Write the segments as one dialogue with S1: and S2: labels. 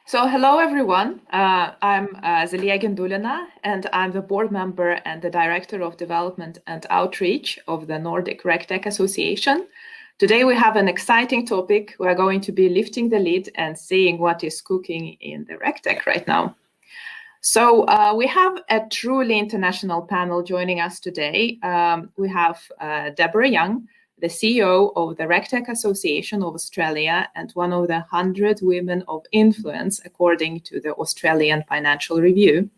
S1: So hello everyone, I'm Zelia Gendulina and I'm the board member and the director of development and outreach of the Nordic Regtech Association. Today we have an exciting topic. We're going to be lifting the lid and seeing what is cooking in the Regtech right now. So we have a truly international panel joining us today. We have Deborah Young, the CEO of the Regtech Association of Australia and one of the 100 women of influence, according to the Australian Financial Review.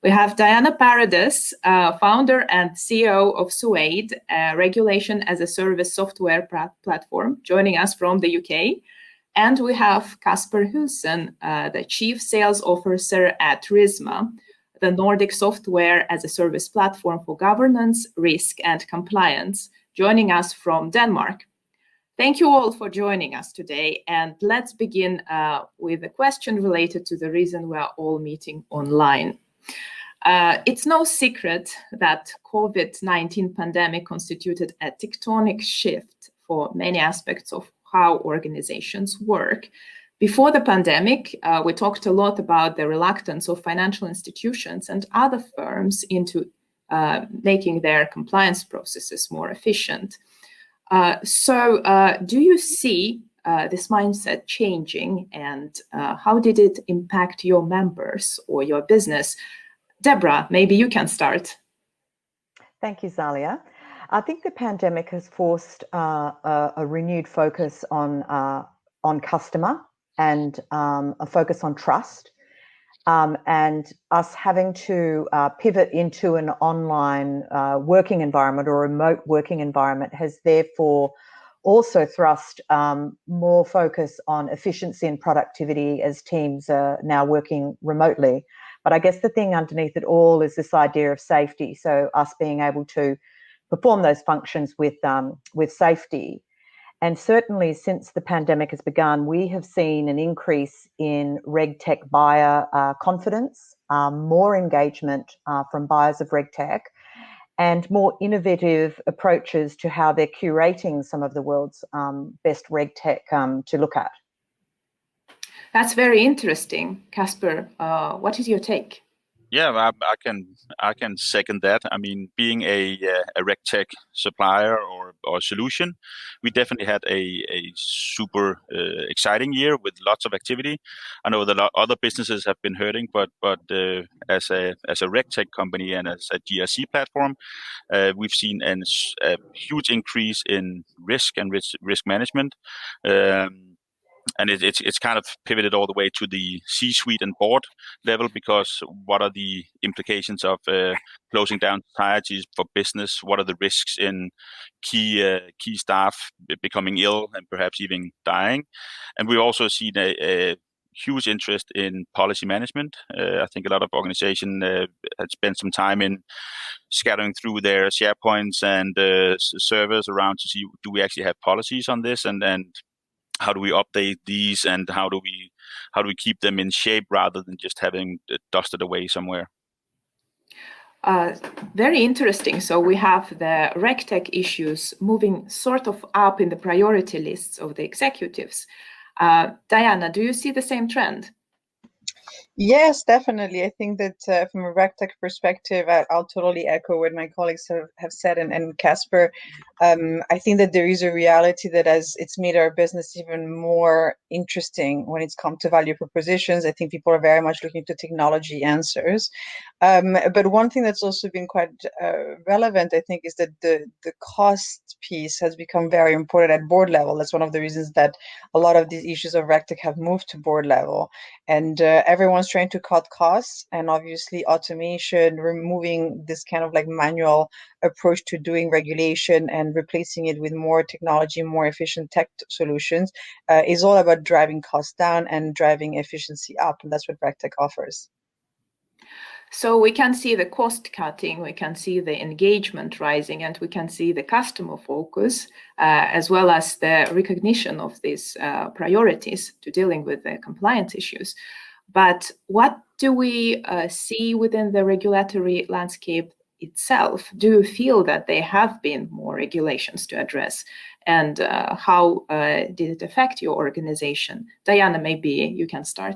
S1: We have Diana Paradis, founder and CEO of Suede, a regulation as a service software platform, joining us from the UK. And we have Kasper Husen, the Chief Sales Officer at Risma, the Nordic software as a service platform for governance, risk, and compliance, joining us from Denmark. Thank you all for joining us today. And let's begin with a question related to the reason we are all meeting online. It's no secret that COVID-19 pandemic constituted a tectonic shift for many aspects of how organizations work. Before the pandemic, we talked a lot about the reluctance of financial institutions and other firms into making their compliance processes more efficient. So do you see this mindset changing, and how did it impact your members or your business? Deborah, maybe you can start.
S2: Thank you, Zalia. I think the pandemic has forced a renewed focus on customer and a focus on trust, and us having to pivot into an online working environment or remote working environment has therefore also thrust more focus on efficiency and productivity as teams are now working remotely. But I guess the thing underneath it all is this idea of safety. So us being able to perform those functions with safety. And certainly since the pandemic has begun, we have seen an increase in Regtech buyer confidence, more engagement from buyers of Regtech, and more innovative approaches to how they're curating some of the world's best Regtech to look at.
S1: That's very interesting. Kasper, what is your take?
S3: Yeah, I can second that. I mean, being a Regtech supplier or solution, we definitely had a super exciting year with lots of activity. I know that other businesses have been hurting, but as a Regtech company and as a GRC platform, we've seen a huge increase in risk and risk management. And it's kind of pivoted all the way to the C-suite and board level, because what are the implications of closing down societies for business? What are the risks in key staff becoming ill and perhaps even dying? And we've also seen a huge interest in policy management. I think a lot of organizations had spent some time in scattering through their SharePoints and servers around to see, do we actually have policies on this, and how do we update these, and how do we keep them in shape rather than just having it dusted away somewhere?
S1: Very interesting. So we have the Regtech issues moving sort of up in the priority lists of the executives. Diana, do you see the same trend?
S4: Yes, definitely. I think that from a Regtech perspective, I'll totally echo what my colleagues have said, and Kasper. I think that there is a reality that as it's made our business even more interesting when it's come to value propositions. I think people are very much looking to technology answers. But one thing that's also been quite relevant, I think, is that the cost piece has become very important at board level. That's one of the reasons that a lot of these issues of Regtech have moved to board level. And everyone's trying to cut costs, and obviously automation, removing this kind of like manual approach to doing regulation and replacing it with more technology, more efficient tech solutions is all about driving costs down and driving efficiency up. And that's what Regtech offers.
S1: So we can see the cost cutting, we can see the engagement rising, and we can see the customer focus, as well as the recognition of these priorities to dealing with the compliance issues. But what do we see within the regulatory landscape itself? Do you feel that there have been more regulations to address? And how did it affect your organization? Diana, maybe you can start.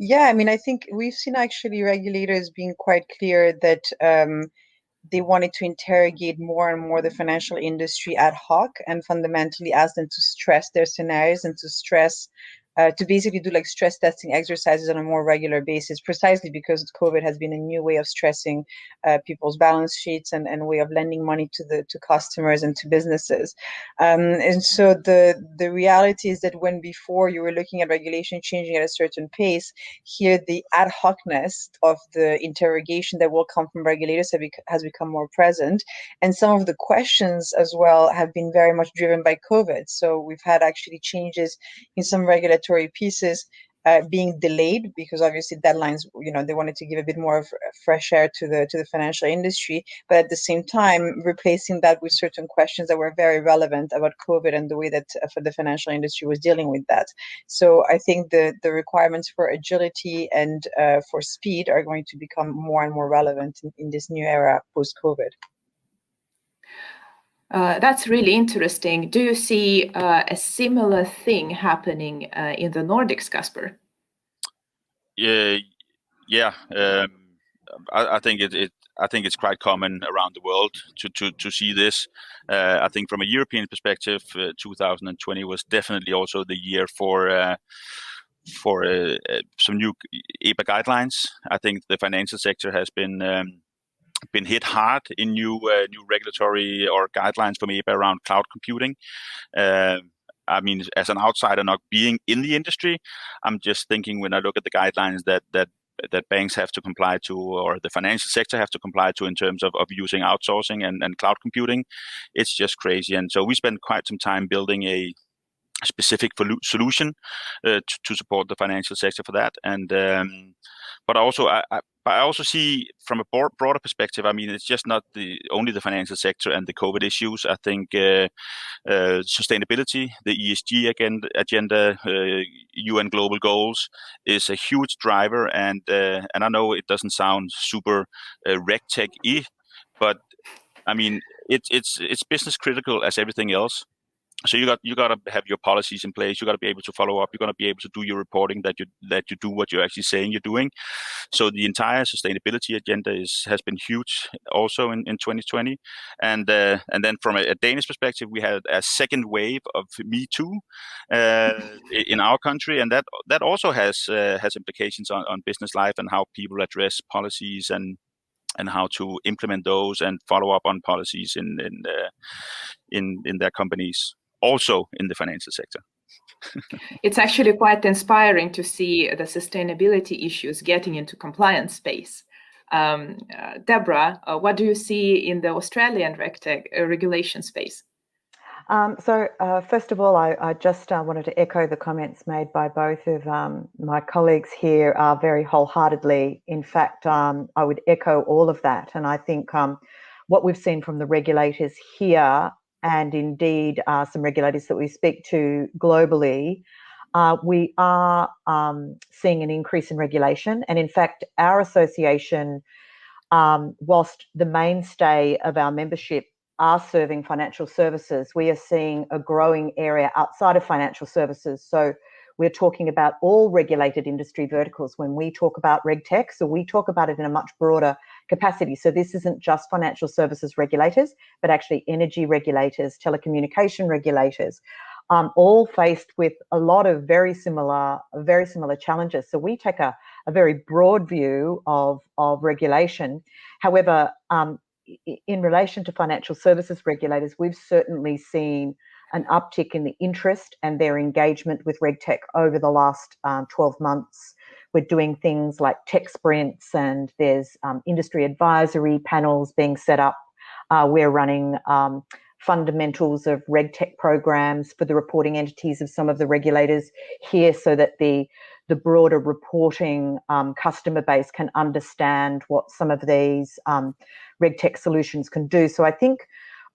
S4: Yeah, I mean, I think we've seen actually regulators being quite clear that they wanted to interrogate more and more the financial industry ad hoc and fundamentally ask them to stress their scenarios and to stress to basically do like stress testing exercises on a more regular basis, precisely because COVID has been a new way of stressing people's balance sheets and way of lending money to customers and to businesses. And so the reality is that when before you were looking at regulation changing at a certain pace, here the ad hocness of the interrogation that will come from regulators has become more present. And some of the questions as well have been very much driven by COVID. So we've had actually changes in some regulatory pieces being delayed because obviously deadlines, they wanted to give a bit more of fresh air to the financial industry, but at the same time replacing that with certain questions that were very relevant about COVID and the way that for the financial industry was dealing with that. So I think the requirements for agility and for speed are going to become more and more relevant in this new era post-COVID.
S1: That's really interesting. Do you see a similar thing happening in the Nordics, Casper?
S3: Yeah. I think I think it's quite common around the world to see this. I think from a European perspective, 2020 was definitely also the year for some new EBA guidelines. I think the financial sector has been hit hard in new regulatory or guidelines from EBA around cloud computing. I mean, as an outsider not being in the industry, I'm just thinking when I look at the guidelines that banks have to comply to, or the financial sector have to comply to in terms of using outsourcing and cloud computing, it's just crazy. And so we spent quite some time building a specific solution to support the financial sector for that. And but also I also see from a broader perspective, I mean, it's just not only the financial sector and the COVID issues. I think sustainability, the ESG agenda, UN global goals is a huge driver. And I know it doesn't sound super Regtech-y, but I mean, it's business critical as everything else. So you got to have your policies in place. You got to be able to follow up. You got to be able to do your reporting that you do what you're actually saying you're doing. So the entire sustainability agenda has been huge also in 2020. And then from a Danish perspective, we had a second wave of Me Too in our country, and that also has implications on business life and how people address policies and how to implement those and follow up on policies in their companies, also in the financial sector.
S1: It's actually quite inspiring to see the sustainability issues getting into compliance space. Deborah, what do you see in the Australian Regtech regulation space?
S2: So first of all, I just wanted to echo the comments made by both of my colleagues here very wholeheartedly. In fact, I would echo all of that. And I think what we've seen from the regulators here, and indeed some regulators that we speak to globally, we are seeing an increase in regulation. And in fact, our association, whilst the mainstay of our membership are serving financial services, we are seeing a growing area outside of financial services. So we're talking about all regulated industry verticals when we talk about Regtech. So we talk about it in a much broader capacity. So this isn't just financial services regulators, but actually energy regulators, telecommunication regulators, all faced with a lot of very similar challenges. So we take a very broad view of regulation. However, in relation to financial services regulators, we've certainly seen an uptick in the interest and their engagement with Regtech over the last 12 months. We're doing things like tech sprints, and there's industry advisory panels being set up. We're running fundamentals of Regtech programs for the reporting entities of some of the regulators here, so that the broader reporting customer base can understand what some of these Regtech solutions can do. So I think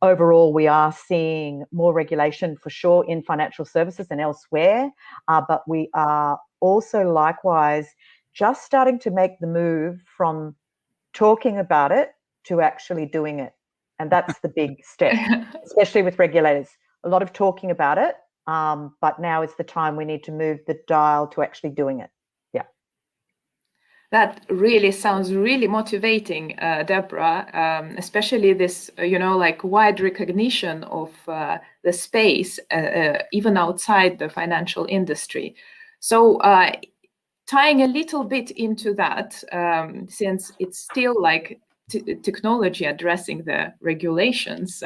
S2: overall we are seeing more regulation for sure in financial services and elsewhere, but we are also likewise just starting to make the move from talking about it to actually doing it. And that's the big step, especially with regulators. A lot of talking about it, but now is the time we need to move the dial to actually doing it. Yeah.
S1: That really sounds really motivating, Deborah, especially this, like wide recognition of the space, even outside the financial industry. So tying a little bit into that, since it's still like technology addressing the regulations,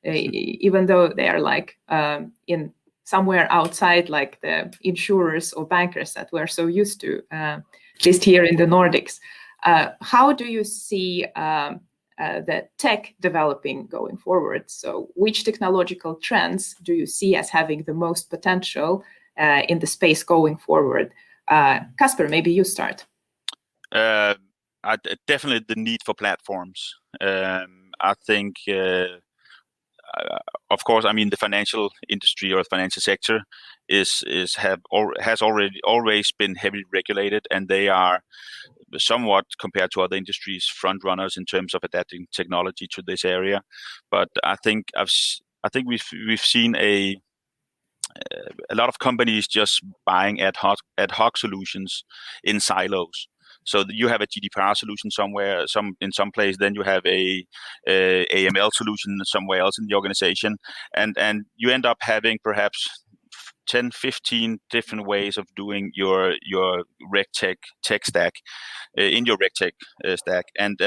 S1: even though they are like in somewhere outside like the insurers or bankers that we're so used to, at least here in the Nordics. How do you see the tech developing going forward? So which technological trends do you see as having the most potential in the space going forward? Casper, maybe you start.
S3: Definitely the need for platforms. I think, of course, I mean the financial industry or the financial sector has always been heavily regulated, and they are somewhat, compared to other industries, front runners in terms of adapting technology to this area. But I think we've seen a lot of companies just buying ad hoc solutions in silos. So you have a GDPR solution somewhere, in some place, then you have a AML solution somewhere else in the organization, and you end up having perhaps 10, 15 different ways of doing your Regtech tech stack in your Regtech stack, and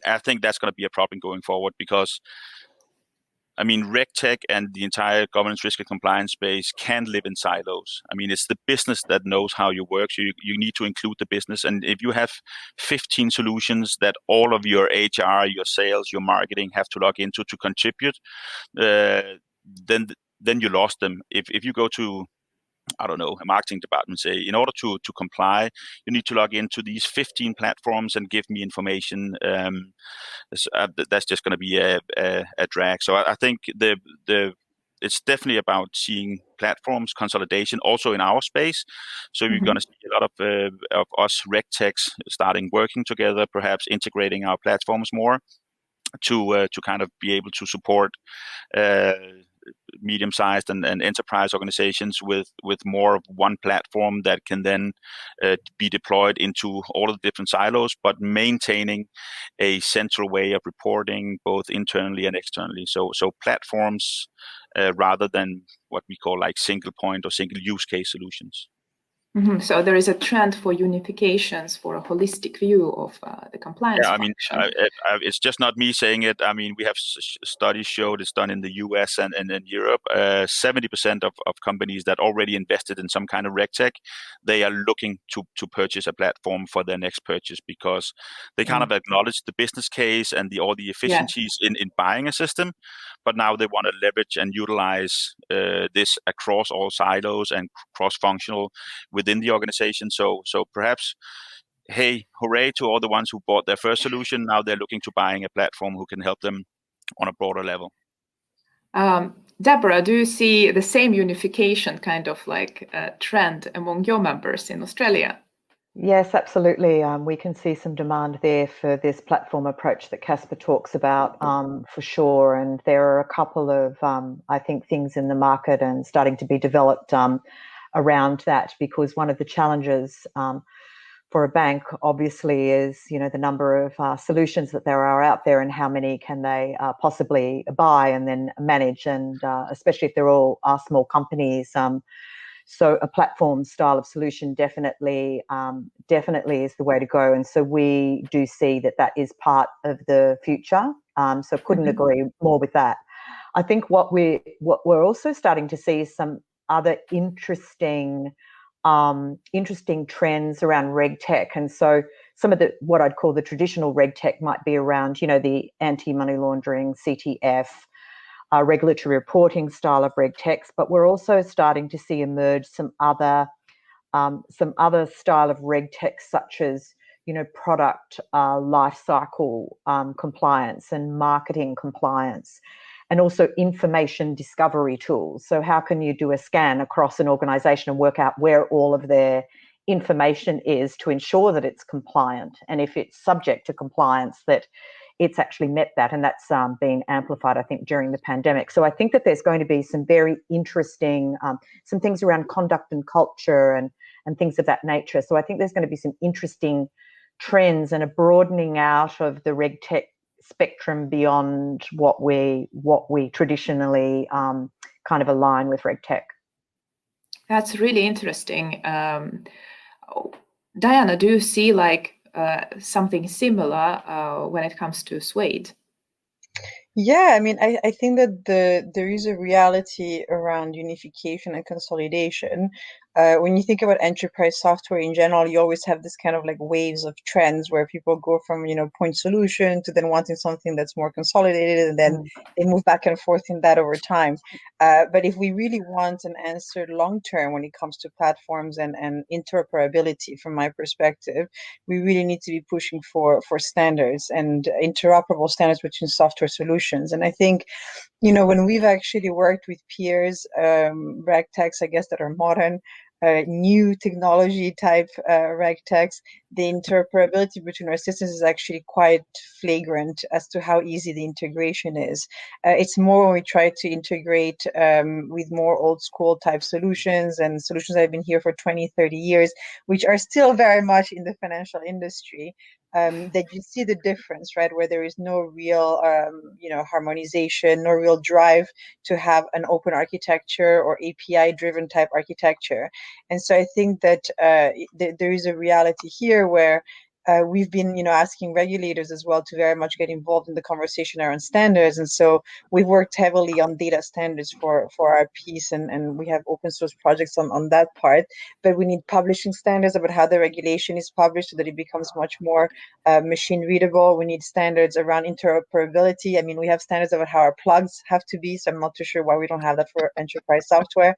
S3: I think that's going to be a problem going forward, because I mean, Regtech and the entire governance, risk, and compliance space can live in silos. I mean, it's the business that knows how you work, so you need to include the business. And if you have 15 solutions that all of your HR, your sales, your marketing have to log into to contribute, then you lost them. If you go to, I don't know, a marketing department, say, in order to comply, you need to log into these 15 platforms and give me information. That's just going to be a drag. So I think it's definitely about seeing platforms consolidation also in our space. So you're going to see a lot of us Regtechs starting working together, perhaps integrating our platforms more to kind of be able to support medium-sized and enterprise organizations with more of one platform that can then be deployed into all of the different silos, but maintaining a central way of reporting both internally and externally. So platforms rather than what we call like single point or single use case solutions.
S1: So there is a trend for unifications, for a holistic view of the compliance function.
S3: It's just not me saying it. I mean, we have studies showed it's done in the US and in Europe. 70% of companies that already invested in some kind of Regtech, they are looking to purchase a platform for their next purchase, because they kind of acknowledge the business case and all the efficiencies in buying a system. But now they want to leverage and utilize this across all silos and cross-functional within the organization. So perhaps, hey, hooray to all the ones who bought their first solution. Now they're looking to buying a platform who can help them on a broader level.
S1: Deborah, do you see the same unification kind of like trend among your members in Australia?
S2: Yes, absolutely. We can see some demand there for this platform approach that Casper talks about, for sure. And there are a couple of, I think, things in the market and starting to be developed around that, because one of the challenges for a bank, obviously, is the number of solutions that there are out there and how many can they possibly buy and then manage, and especially if they're all small companies. So a platform style of solution definitely is the way to go. And so we do see that is part of the future. So couldn't agree more with that. I think what we're also starting to see is some other interesting trends around Regtech. And so some of what I'd call the traditional Regtech might be around, the anti-money laundering, CTF, regulatory reporting style of Regtechs, but we're also starting to see emerge some other style of Regtechs, such as product life cycle compliance and marketing compliance, and also information discovery tools. So how can you do a scan across an organization and work out where all of their information is to ensure that it's compliant, and if it's subject to compliance, that it's actually met that. And that's been amplified, I think, during the pandemic. So I think that there's going to be some very interesting, some things around conduct and culture and things of that nature. So I think there's going to be some interesting trends and a broadening out of the Regtech spectrum beyond what we traditionally kind of align with Regtech.
S1: That's really interesting. Diana, do you see like something similar when it comes to Suede?
S4: Yeah, I mean, I think that there is a reality around unification and consolidation. When you think about enterprise software in general, you always have this kind of like waves of trends where people go from, point solution to then wanting something that's more consolidated, and then they move back and forth in that over time. But if we really want an answer long term when it comes to platforms and interoperability, from my perspective, we really need to be pushing for standards and interoperable standards between software solutions. And I think, when we've actually worked with peers, Regtechs, I guess, that are modern, new technology type Regtechs, the interoperability between our systems is actually quite flagrant as to how easy the integration is. It's more when we try to integrate with more old school type solutions and solutions that have been here for 20, 30 years, which are still very much in the financial industry. That you see the difference, right? Where there is no real, harmonization, no real drive to have an open architecture or API-driven type architecture. And so I think that there is a reality here where we've been, asking regulators as well to very much get involved in the conversation around standards. And so we've worked heavily on data standards for our piece, and we have open source projects on that part. But we need publishing standards about how the regulation is published so that it becomes much more machine readable. We need standards around interoperability. I mean, we have standards about how our plugs have to be, so I'm not too sure why we don't have that for enterprise software.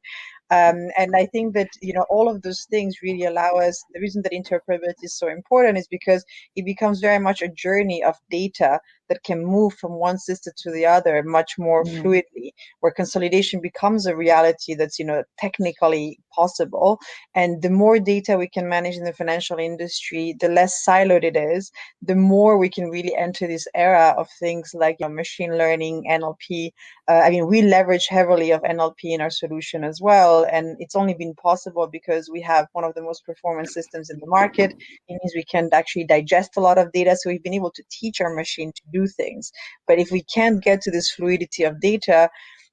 S4: And I think that, all of those things really allow us, the reason that interoperability is so important is because it becomes very much a journey of data that can move from one system to the other much more fluidly, where consolidation becomes a reality that's, technically possible. And the more data we can manage in the financial industry, the less siloed it is, the more we can really enter this era of things like machine learning, NLP. I mean, we leverage heavily of NLP in our solution as well. And it's only been possible because we have one of the most performant systems in the market. It means we can actually digest a lot of data. So we've been able to teach our machine to do things. But if we can't get to this fluidity of data,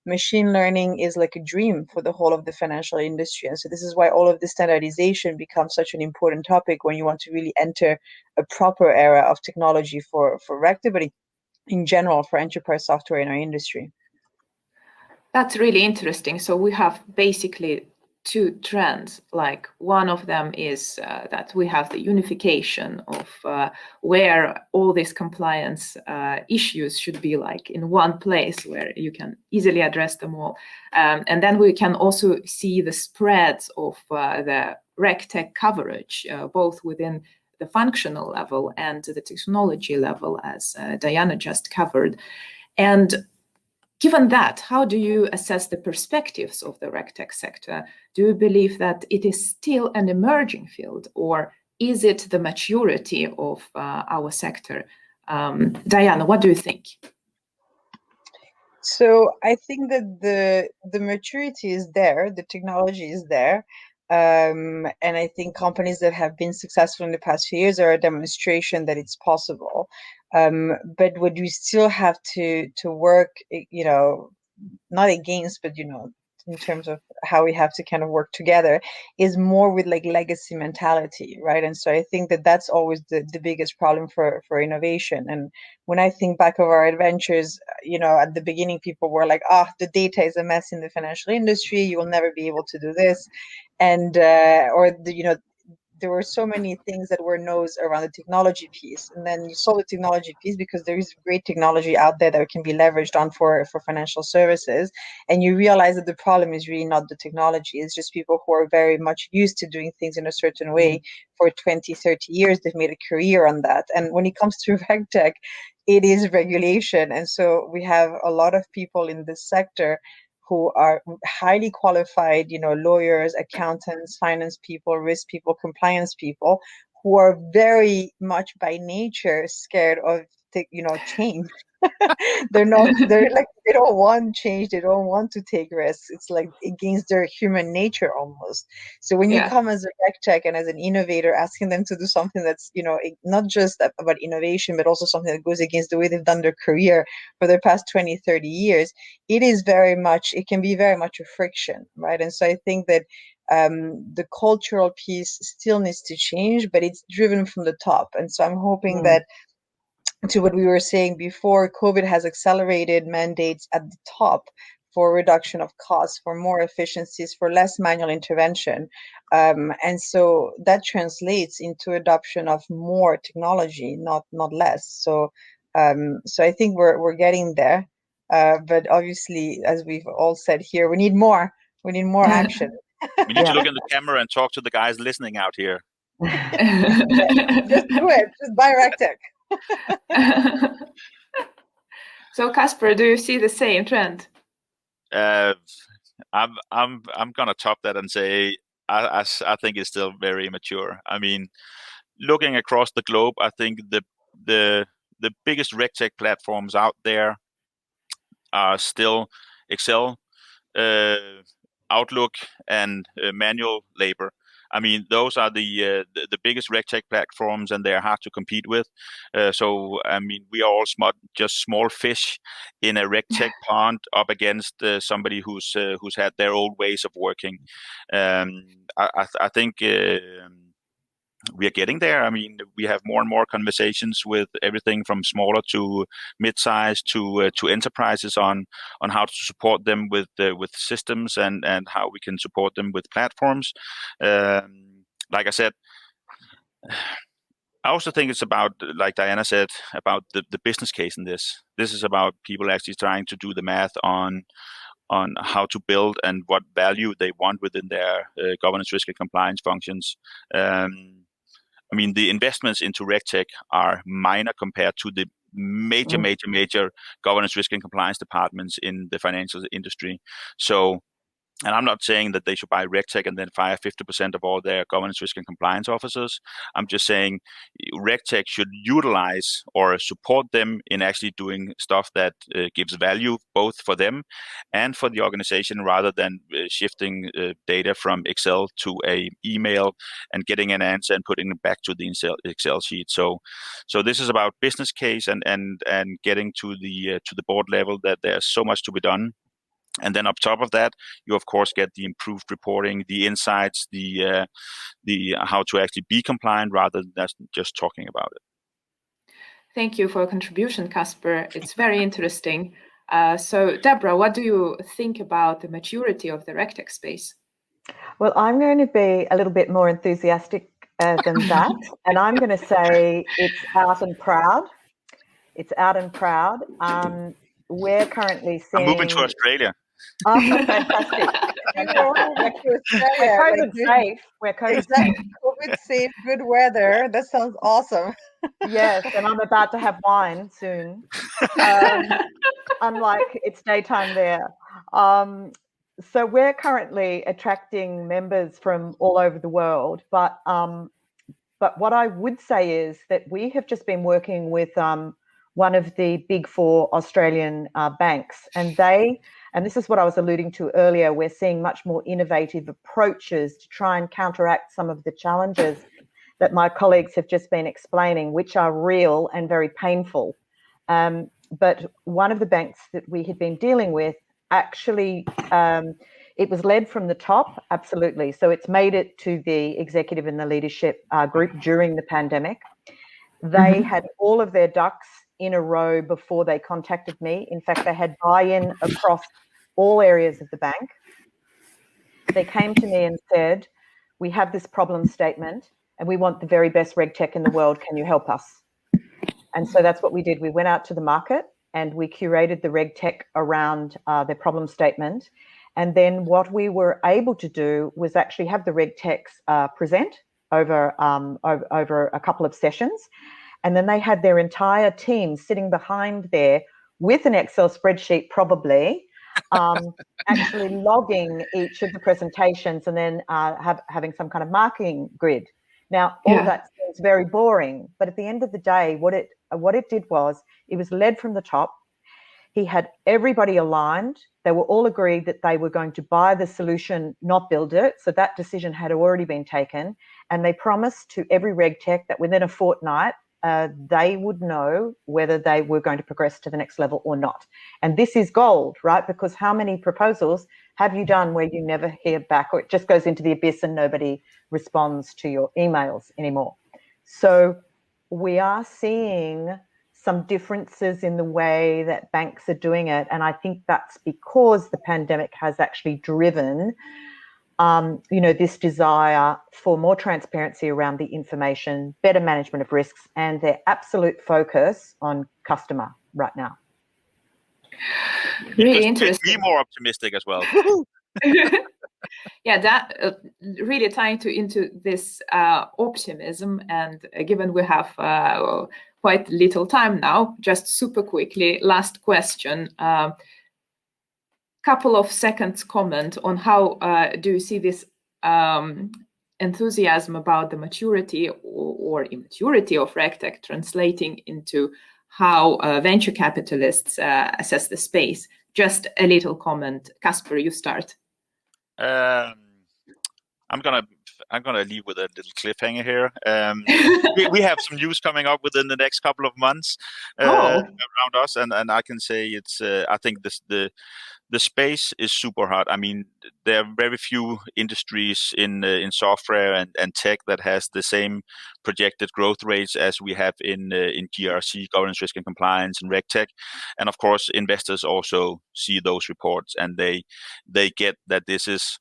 S4: machine learning is like a dream for the whole of the financial industry. And so this is why all of this standardization becomes such an important topic when you want to really enter a proper era of technology for Regtech, but in general for enterprise software in our industry.
S1: That's really interesting. So we have basically two trends. Like one of them is that we have the unification of where all these compliance issues should be like in one place where you can easily address them all. And then we can also see the spreads of the Regtech coverage, both within the functional level and the technology level, as Diana just covered. And given that, how do you assess the perspectives of the Regtech sector? Do you believe that it is still an emerging field, or is it the maturity of our sector? Diana, what do you think?
S4: So I think that the maturity is there, the technology is there. And I think companies that have been successful in the past few years are a demonstration that it's possible. But what we still have to work, not against, but, in terms of how we have to kind of work together, is more with like legacy mentality, right? And so I think that that's always the biggest problem for innovation. And when I think back of our adventures, at the beginning, people were like, the data is a mess in the financial industry. You will never be able to do this. And, there were so many things that were no's around the technology piece. And then you saw the technology piece because there is great technology out there that can be leveraged on for financial services. And you realize that the problem is really not the technology. It's just people who are very much used to doing things in a certain way for 20, 30 years. They've made a career on that. And when it comes to Regtech, it is regulation. And so we have a lot of people in this sector who are highly qualified, lawyers, accountants, finance people, risk people, compliance people, who are very much by nature scared of change. They're like, they don't want change, they don't want to take risks. It's like against their human nature almost. So when you come as a Regtech and as an innovator, asking them to do something that's not just about innovation, but also something that goes against the way they've done their career for the past 20-30 years, it can be very much a friction, right? And so I think that the cultural piece still needs to change, but it's driven from the top. And so I'm hoping that, to what we were saying before, COVID has accelerated mandates at the top for reduction of costs, for more efficiencies, for less manual intervention. And so that translates into adoption of more technology, not less. So I think we're getting there. But obviously, as we've all said here, we need more action.
S3: We need to look in the camera and talk to the guys listening out here.
S4: Just do it. Just buy Regtech.
S1: So Casper, do you see the same trend?
S3: I'm gonna top that and say I think it's still very immature. I mean, looking across the globe, I think the biggest Regtech platforms out there are still Excel, Outlook, and manual labor. I mean, those are the biggest Regtech platforms, and they're hard to compete with. So, I mean, we are all just small fish in a Regtech pond up against somebody who's had their old ways of working. I think we are getting there. I mean, we have more and more conversations with everything from smaller to mid-size to enterprises on how to support them with systems and how we can support them with platforms. Like I said, I also think it's about, like Diana said, about the business case in this. This is about people actually trying to do the math on how to build and what value they want within their governance, risk, and compliance functions. I mean, the investments into Regtech are minor compared to the major governance, risk, and compliance departments in the financial industry. So, and I'm not saying that they should buy Regtech and then fire 50% of all their governance, risk, and compliance officers. I'm just saying Regtech should utilize or support them in actually doing stuff that gives value both for them and for the organization, rather than shifting data from Excel to a email and getting an answer and putting it back to the Excel sheet. So this is about business case and getting to the board level that there's so much to be done. And then on top of that, you of course get the improved reporting, the insights, the how to actually be compliant rather than just talking about it.
S1: Thank you for your contribution, Casper. It's very interesting. So Deborah, what do you think about the maturity of the Regtech space?
S2: Well, I'm going to be a little bit more enthusiastic than that. And I'm going to say it's out and proud. It's out and proud. We're currently seeing...
S3: I'm moving to Australia.
S2: Oh, fantastic. We're COVID safe. We're COVID safe.
S4: COVID safe, good weather. That sounds awesome.
S2: Yes, and I'm about to have wine soon. Unlike it's daytime there. So we're currently attracting members from all over the world. But what I would say is that we have just been working with one of the big 4 Australian banks, and this is what I was alluding to earlier, we're seeing much more innovative approaches to try and counteract some of the challenges that my colleagues have just been explaining, which are real and very painful. But one of the banks that we had been dealing with, actually, it was led from the top, absolutely. So it's made it to the executive and the leadership group during the pandemic. They had all of their ducks in a row before they contacted me. In fact, they had buy-in across all areas of the bank. They came to me and said, we have this problem statement and we want the very best Regtech in the world. Can you help us? And so that's what we did. We went out to the market and we curated the Regtech around their problem statement. And then what we were able to do was actually have the Regtechs present over a couple of sessions. And then they had their entire team sitting behind there with an Excel spreadsheet, probably, actually logging each of the presentations and then having some kind of marking grid. Now, all of that seems very boring, but at the end of the day, what it what it did was it was led from the top. He had everybody aligned. They were all agreed that they were going to buy the solution, not build it. So that decision had already been taken. And they promised to every Regtech that within a fortnight, they would know whether they were going to progress to the next level or not. And this is gold, right? Because how many proposals have you done where you never hear back, or it just goes into the abyss and nobody responds to your emails anymore? So we are seeing some differences in the way that banks are doing it. And I think that's because the pandemic has actually driven this desire for more transparency around the information, better management of risks, and their absolute focus on customer right now.
S1: Really interesting.
S3: Be more optimistic as well.
S1: Yeah, that really tying into this optimism, and given we have quite little time now, just super quickly, last question. Couple of seconds comment on how do you see this enthusiasm about the maturity or immaturity of Regtech translating into how venture capitalists assess the space? Just a little comment. Casper, you start.
S3: I'm gonna leave with a little cliffhanger here. We have some news coming up within the next couple of months around us, and I can say it's. I think the space is super hot. I mean, there are very few industries in software and tech that has the same projected growth rates as we have in GRC, governance, risk and compliance, and Regtech. And of course, investors also see those reports, and they get that this is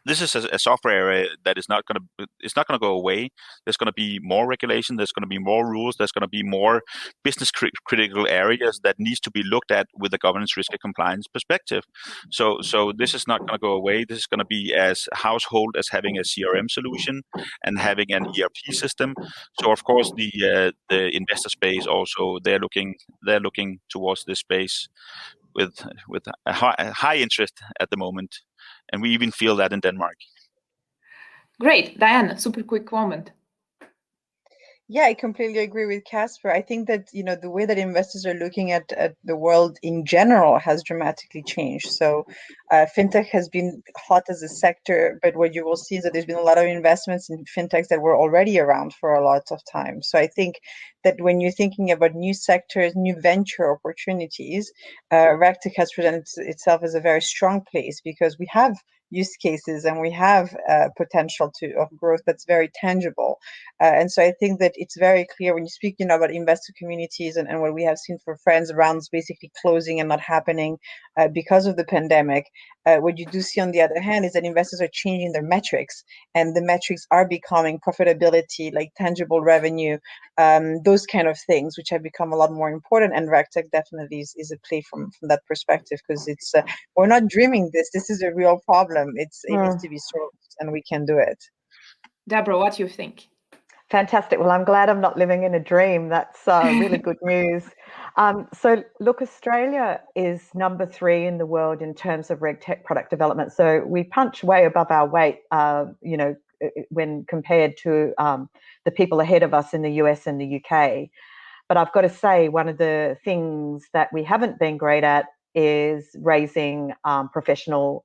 S3: a software area that is not going to go away. There's going to be more regulation. There's going to be more rules. There's going to be more business critical areas that needs to be looked at with a governance, risk, and compliance perspective. So this is not going to go away. This is going to be as household as having a CRM solution and having an ERP system. So of course the investor space also they're looking towards this space with a high interest at the moment. And we even feel that in Denmark.
S1: Great. Diane, super quick comment.
S4: Yeah, I completely agree with Casper. I think that, the way that investors are looking at the world in general has dramatically changed. So fintech has been hot as a sector, but what you will see is that there's been a lot of investments in fintechs that were already around for a lot of time. So I think that when you're thinking about new sectors, new venture opportunities, Regtech has presented itself as a very strong place because we have use cases and we have potential of growth that's very tangible. And so I think that it's very clear when you speak, about investor communities and what we have seen for friends rounds basically closing and not happening because of the pandemic. What you do see on the other hand is that investors are changing their metrics, and the metrics are becoming profitability, like tangible revenue, those kind of things, which have become a lot more important. And Regtech definitely is a play from that perspective, because it's we're not dreaming this. This is a real problem. It needs to be solved, and we can do it.
S1: Deborah, what do you think?
S2: Fantastic. Well, I'm glad I'm not living in a dream. That's really good news. So look, Australia is number 3 in the world in terms of Regtech product development. So we punch way above our weight, when compared to the people ahead of us in the US and the UK. But I've got to say, one of the things that we haven't been great at is raising professional,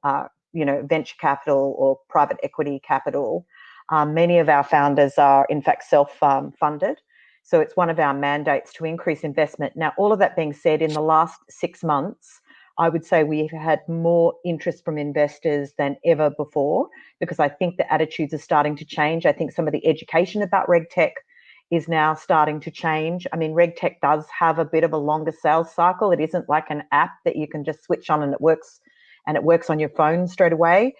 S2: venture capital or private equity capital. Many of our founders are, in fact, self-funded. So it's one of our mandates to increase investment. Now, all of that being said, in the last 6 months, I would say we've had more interest from investors than ever before, because I think the attitudes are starting to change. I think some of the education about Regtech is now starting to change. I mean, Regtech does have a bit of a longer sales cycle. It isn't like an app that you can just switch on and it works on your phone straight away.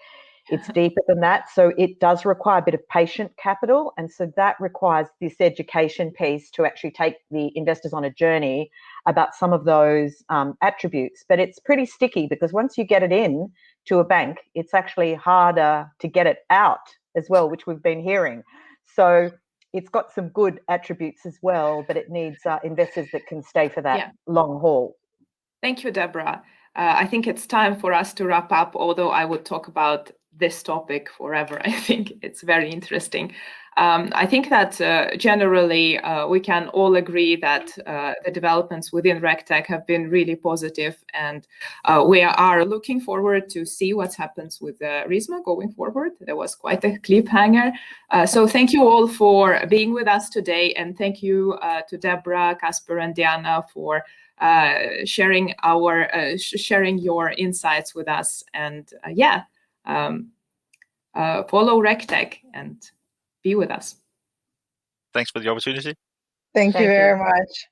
S2: It's deeper than that. So it does require a bit of patient capital. And so that requires this education piece to actually take the investors on a journey about some of those attributes. But it's pretty sticky, because once you get it in to a bank, it's actually harder to get it out as well, which we've been hearing. So it's got some good attributes as well, but it needs investors that can stay for that long haul.
S1: Thank you, Deborah. I think it's time for us to wrap up, although I would talk about this topic forever. I think it's very interesting. I think that generally we can all agree that the developments within Regtech have been really positive, and we are looking forward to see what happens with RISMA going forward. There was quite a cliffhanger. So thank you all for being with us today, and thank you to Deborah, Casper, and Diana for sharing your insights with us. And follow Regtech and be with us.
S3: Thanks for the opportunity.
S4: Thank you very much.